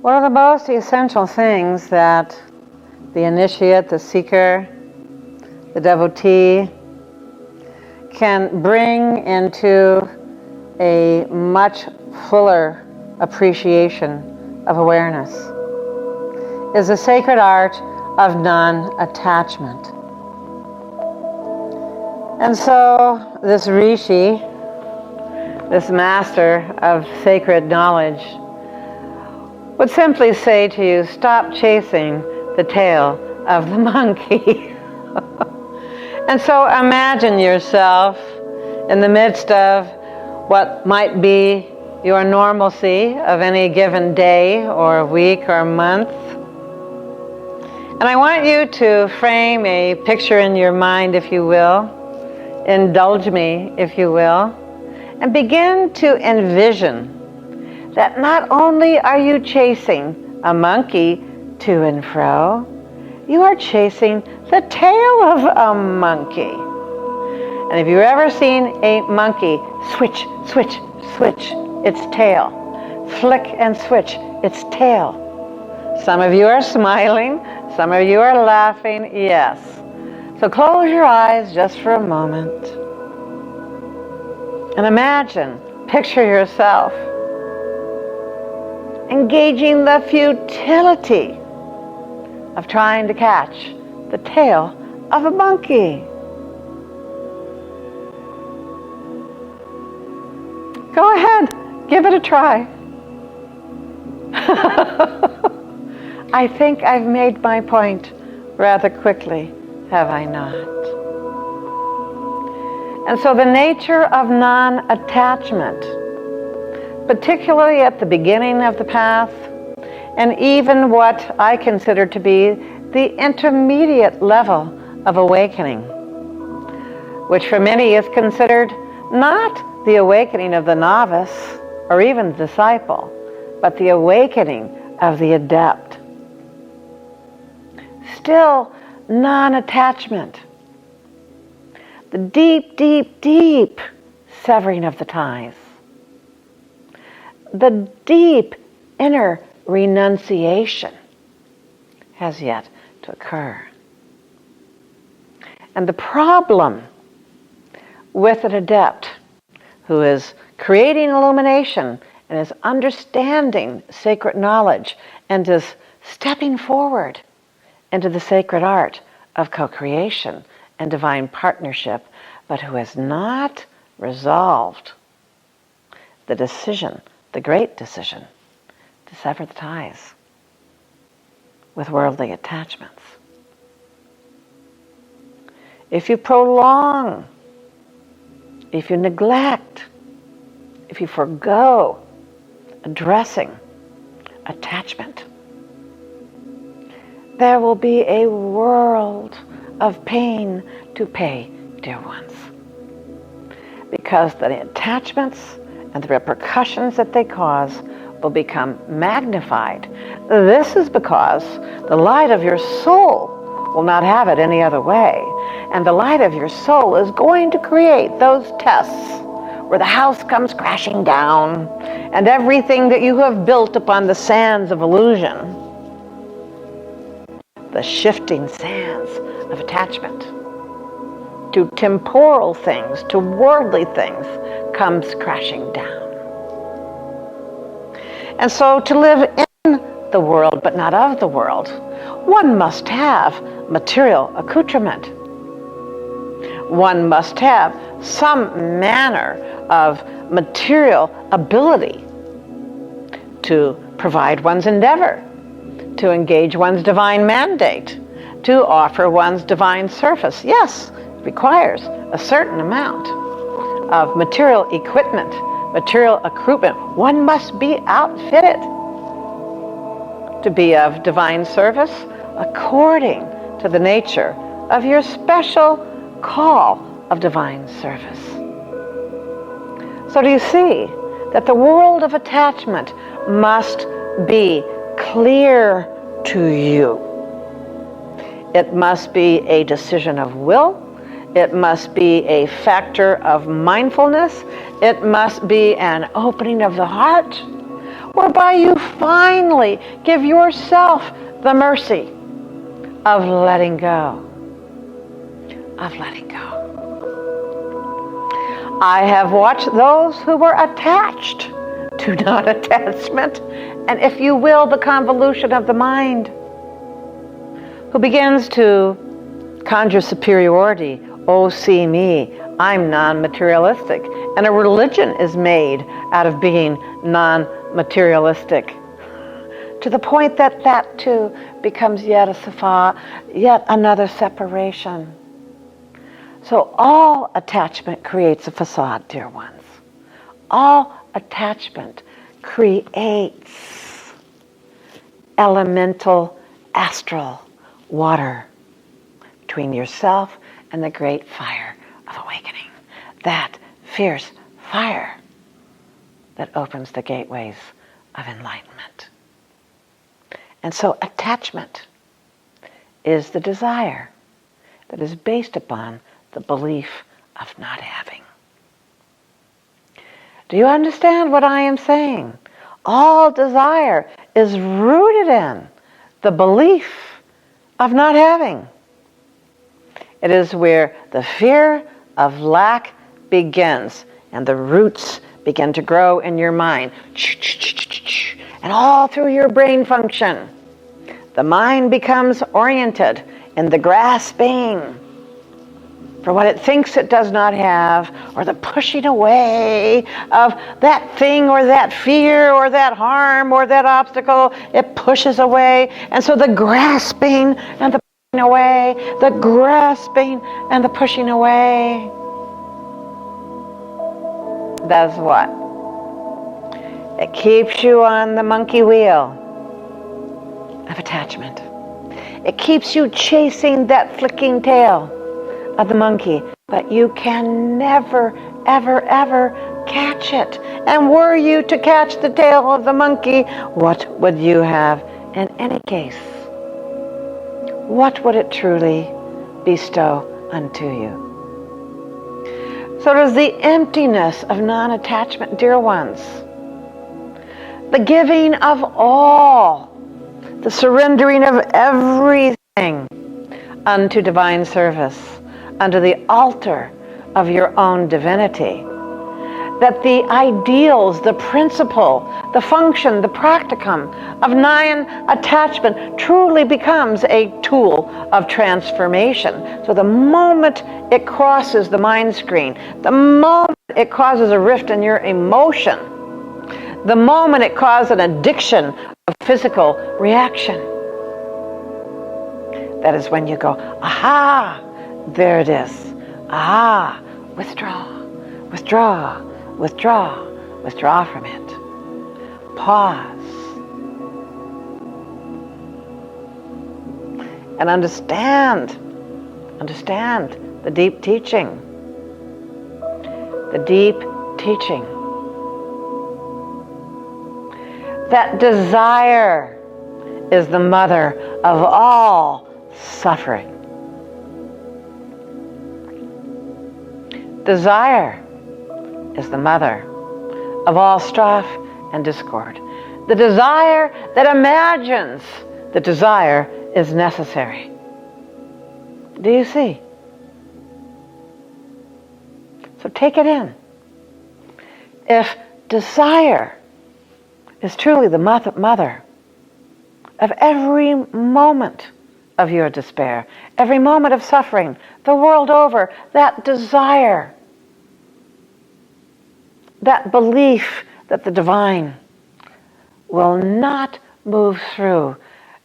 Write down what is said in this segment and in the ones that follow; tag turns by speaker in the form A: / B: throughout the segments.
A: One of the most essential things that the initiate, the seeker, the devotee can bring into a much fuller appreciation of awareness is the sacred art of non-attachment. And so this Rishi, this master of sacred knowledge, would simply say to you, stop chasing the tail of the monkey. And so imagine yourself in the midst of what might be your normalcy of any given day or week or month. And I want you to frame a picture in your mind, if you will. Indulge me, if you will. And begin to envision that not only are you chasing a monkey to and fro, you are chasing the tail of a monkey. And if you've ever seen a monkey switch, switch, switch its tail, flick and switch its tail. Some of you are smiling, some of you are laughing, yes. So close your eyes just for a moment. And imagine, picture yourself engaging the futility of trying to catch the tail of a monkey. Go ahead, give it a try. I think I've made my point rather quickly, have I not? And so the nature of non-attachment, particularly at the beginning of the path, and even what I consider to be the intermediate level of awakening, which for many is considered not the awakening of the novice or even the disciple, but the awakening of the adept. Still, non-attachment, the deep, deep, deep severing of the ties, the deep inner renunciation has yet to occur. And the problem with an adept who is creating illumination and is understanding sacred knowledge and is stepping forward into the sacred art of co-creation and divine partnership, but who has not resolved the decision, the great decision, to sever the ties with worldly attachments. If you prolong, if you neglect, if you forgo addressing attachment, there will be a world of pain to pay, dear ones. Because the attachments and the repercussions that they cause will become magnified. This is because the light of your soul will not have it any other way. And the light of your soul is going to create those tests where the house comes crashing down and everything that you have built upon the sands of illusion, the shifting sands of attachment to temporal things, to worldly things, comes crashing down. And so to live in the world but not of the world, one must have material accoutrement. One must have some manner of material ability to provide one's endeavor, to engage one's divine mandate, to offer one's divine service. Yes, it requires a certain amount of material equipment, material accoutrement. One must be outfitted to be of divine service according to the nature of your special call of divine service. So do you see that the world of attachment must be clear to you? It must be a decision of will. It must be a factor of mindfulness. It must be an opening of the heart. whereby you finally give yourself the mercy of letting go. Of letting go. I have watched those who were attached to non-attachment, and if you will, the convolution of the mind, who begins to conjure superiority. Oh, see me, I'm non-materialistic. And a religion is made out of being non-materialistic, to the point that that too becomes yet another separation. So all attachment creates a facade, dear ones. All attachment creates elemental, astral water between yourself and the great fire of awakening. That fierce fire that opens the gateways of enlightenment. And so attachment is the desire that is based upon the belief of not having. Do you understand what I am saying? All desire is rooted in the belief of not having. It is where the fear of lack begins and the roots begin to grow in your mind. And all through your brain function, the mind becomes oriented in the grasping for what it thinks it does not have, or the pushing away of that thing or that fear or that harm or that obstacle. It pushes away. And so the grasping and the pushing away, the grasping and the pushing away does what? It keeps you on the monkey wheel of attachment. It keeps you chasing that flicking tail of the monkey, but you can never, ever, ever catch it. And were you to catch the tail of the monkey, what would you have in any case? What would it truly bestow unto you? So does the emptiness of non-attachment, dear ones. The giving of all, the surrendering of everything unto divine service, under the altar of your own divinity. That the ideals, the principle, the function, the practicum of non-attachment truly becomes a tool of transformation. So the moment it crosses the mind screen, the moment it causes a rift in your emotion, the moment it causes an addiction of physical reaction, that is when you go, aha, there it is. Ah, withdraw, withdraw, withdraw, withdraw from it. Pause. And understand the deep teaching. The deep teaching. That desire is the mother of all suffering. Desire is the mother of all strife and discord. The desire that imagines the desire is necessary. Do you see? So take it in. If desire is truly the mother of every moment of your despair, every moment of suffering, the world over, that desire, that belief that the divine will not move through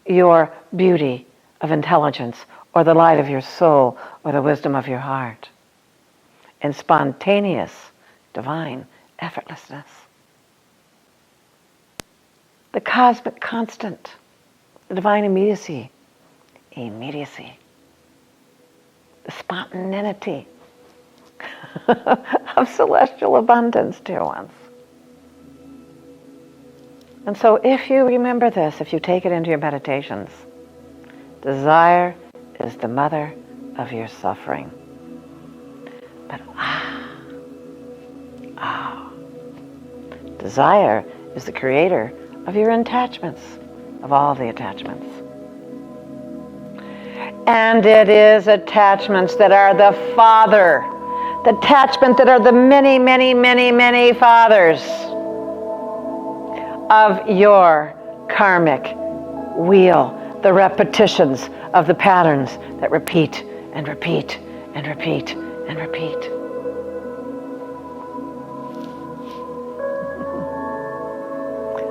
A: your beauty of intelligence or the light of your soul or the wisdom of your heart in spontaneous divine effortlessness. The cosmic constant, the divine immediacy, the spontaneity of celestial abundance, dear ones. And so if you remember this, if you take it into your meditations, desire is the mother of your suffering. But desire is the creator of your attachments, of all the attachments. And it is attachments that are the father, the attachment that are the many, many, many, many fathers of your karmic wheel, the repetitions of the patterns that repeat and repeat and repeat and repeat.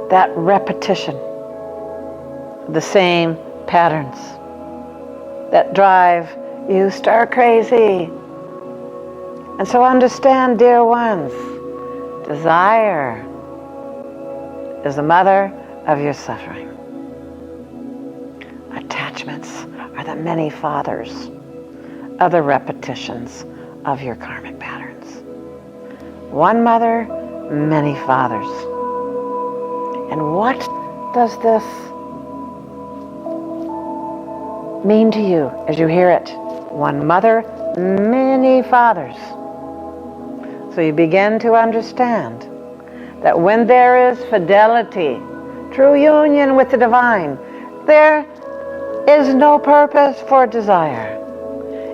A: That repetition of the same patterns that drive you star crazy. And so understand, dear ones, desire is the mother of your suffering. Attachments are the many fathers of the repetitions of your karmic patterns. One mother, many fathers. And what does this mean to you as you hear it? One mother, many fathers. So you begin to understand that when there is fidelity, true union with the divine, there is no purpose for desire.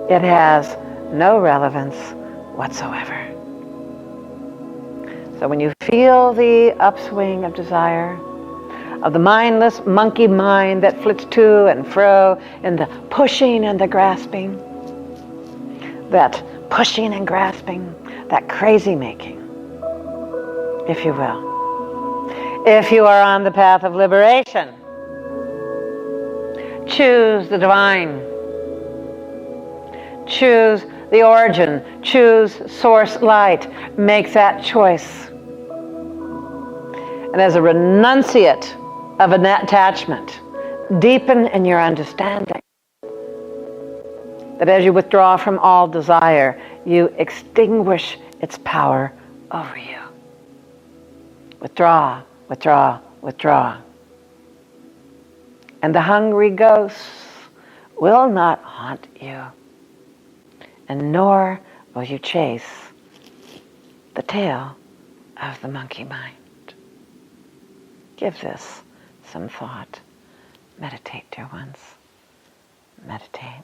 A: It has no relevance whatsoever. So when you feel the upswing of desire, of the mindless monkey mind that flits to and fro in the pushing and the grasping, that pushing and grasping, that crazy making, if you will. If you are on the path of liberation, choose the divine. Choose the origin. Choose source light. Make that choice. And as a renunciate of an attachment, deepen in your understanding that as you withdraw from all desire, you extinguish its power over you. Withdraw, withdraw, withdraw. And the hungry ghosts will not haunt you, and nor will you chase the tail of the monkey mind. Give this some thought. Meditate, dear ones. Meditate.